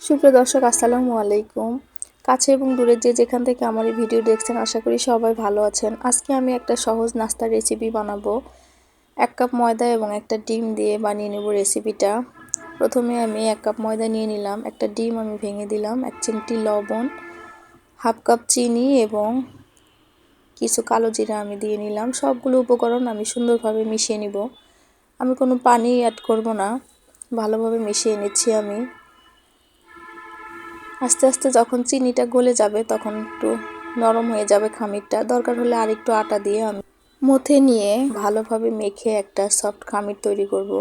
সুপ্রিয় দর্শক, আসসালামু আলাইকুম। কাছে এবং দূরে যে যেখান থেকে আমার এই ভিডিও দেখছেন, আশা করি সবাই ভালো আছেন। আজকে আমি একটা সহজ নাস্তার রেসিপি বানাবো। 1 কাপ ময়দা এবং একটা ডিম দিয়ে বানিয়ে নেব রেসিপিটা। প্রথমে আমি 1 কাপ ময়দা নিয়ে নিলাম, একটা ডিম আমি ভেঙে দিলাম, 1 চিমটি লবণ, হাফ কাপ চিনি এবং কিছু কালো জিরা আমি দিয়ে নিলাম। সবগুলো উপকরণ আমি সুন্দরভাবে মিশিয়ে নিব। আমি কোনো পানি অ্যাড করব না, ভালোভাবে মিশিয়ে নিচ্ছি আমি। আস্তে আস্তে যখন চিনিটা গলে যাবে তখন একটু নরম হয়ে যাবে খামিরটা। দরকার হলে আরেকটু আটা দিয়ে আমি মথে নিয়ে ভালোভাবে মেখে একটা সফট খামির তৈরি করব।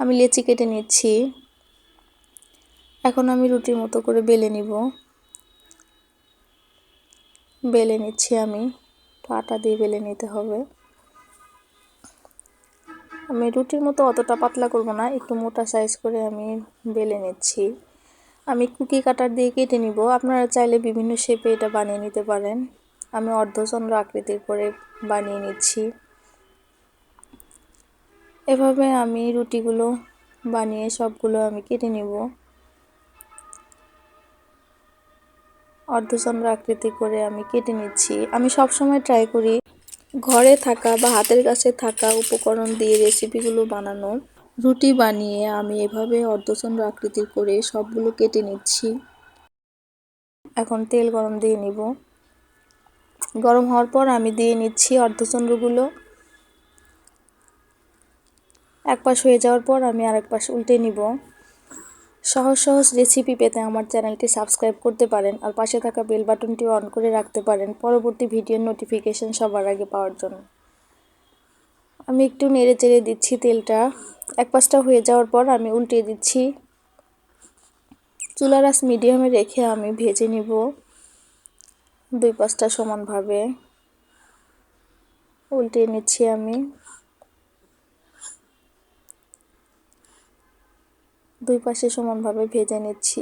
আমি লেচি কেটে নিচ্ছি। এখন আমি রুটির মতো করে বেলে নিব। বেলে নিচ্ছি আমি, আটা দিয়ে বেলে নিতে হবে। আমি রুটির মতো অতটা পাতলা করব না, একটু মোটা সাইজ করে আমি বেলে নিচ্ছি। আমি কুকি কাটার দিয়ে কেটে নিব। আপনারা চাইলে বিভিন্ন শেপে এটা বানিয়ে নিতে পারেন। আমি অর্ধচন্দ্র আকৃতির করে বানিয়ে নিচ্ছি। এভাবে আমি রুটিগুলো বানিয়ে সবগুলো আমি কেটে নিব। অর্ধচন্দ্র আকৃতি করে আমি কেটে নিচ্ছি। আমি সব সময় ট্রাই করি ঘরে থাকা বা হাতের কাছে থাকা উপকরণ দিয়ে রেসিপিগুলো বানানোর। রুটি বানিয়ে আমি এভাবে অর্ধচন্দ্র আকৃতির করে সবগুলো কেটে নিচ্ছি। এখন তেল গরম দিয়ে নিব। গরম হওয়ার পর আমি দিয়ে নিচ্ছি অর্ধচন্দ্রগুলো। এক পাশ হয়ে যাওয়ার পর আমি আরেক পাশ উল্টে নিব। সহজ সহজ রেসিপি পেতে আমার চ্যানেলটি সাবস্ক্রাইব করতে পারেন আর পাশে থাকা বেল বাটনটি অন করে রাখতে পারেন পরবর্তী ভিডিওর নোটিফিকেশন সবার আগে পাওয়ার জন্য। আমি একটু নেড়ে চেড়ে দিচ্ছি তেলটা। এক পাশটা হয়ে যাওয়ার পর আমি উল্টে দিচ্ছি। চুলার আঁচ মিডিয়ামে রেখে আমি ভেজে নিব 2 পাশটা সমানভাবে। উল্টে নিচ্ছি আমি। 2 পাশে সমানভাবে ভেজে নিচ্ছি।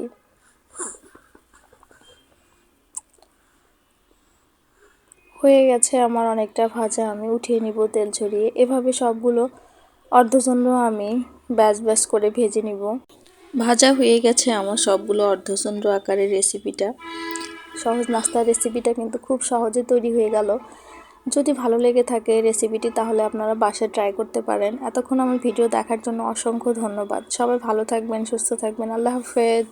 হয়ে গেছে আমার অনেকটা ভাজা, আমি উঠিয়ে নিব তেল ঝরিয়ে। এভাবে সবগুলো অর্ধচন্দ্র আমি ব্যাচ ব্যাচ করে ভেজে নিব। ভাজা হয়ে গেছে আমার সবগুলো অর্ধচন্দ্র আকারের রেসিপিটা। সহজ নাস্তার রেসিপিটা কিন্তু খুব সহজে তৈরি হয়ে গেল। যদি ভালো লেগে থাকে রেসিপিটি তাহলে আপনারা বাসায় ট্রাই করতে পারেন। এতক্ষণ আমার ভিডিও দেখার জন্য অসংখ্য ধন্যবাদ। সবাই ভালো থাকবেন, সুস্থ থাকবেন। আল্লাহ হাফেজ।